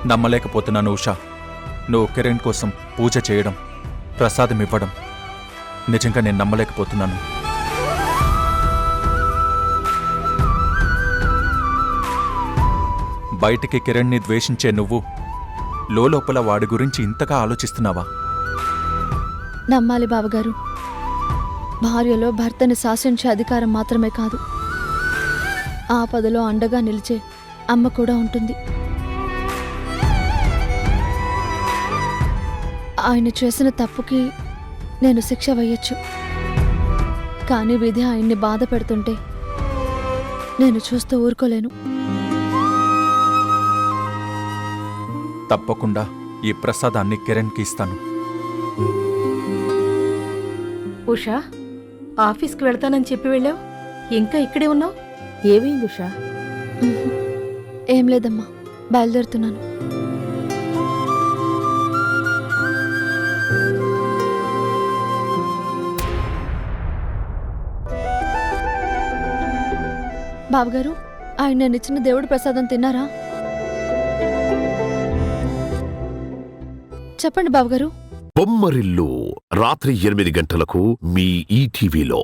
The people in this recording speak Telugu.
నమ్మలేకపోతున్నాను ఉషా. నువ్వు కిరణ్ కోసం పూజ చేయడం, ప్రసాదం ఇవ్వడం నిజంగా నేను నమ్మలేకపోతున్నాను. బయటికి కిరణ్ని ద్వేషించే నువ్వు లోపల వాడి గురించి ఇంతగా ఆలోచిస్తున్నావా? నమ్మాలి బావగారు. భార్యలో భర్తని శాసించే అధికారం మాత్రమే కాదు, ఆపదలో అండగా నిలిచే అమ్మ కూడా ఉంటుంది. ఆయన చేసిన తప్పుకి నేను శిక్ష వేయొచ్చు, కానీ విధి ఆయన్ని బాధ పెడుతుంటే నేను చూస్తూ ఊరుకోలేను. తప్పకుండా ఈ ప్రసాదాన్ని కిరణ్కి ఇస్తాను. ఉషా, ఆఫీస్కి వెళ్తానని చెప్పి వెళ్ళావు, ఇంకా ఇక్కడే ఉన్నావు. ఏమైంది ఉషా? ఏం లేదమ్మా, బయలుదేరుతున్నాను. బావగారు, ఆయన నేను ఇచ్చిన దేవుడి ప్రసాదం తిన్నారా? చెప్పండి బావగారు. బొమ్మరిల్లు రాత్రి 8 గంటలకు మీ ఈటీవీలో.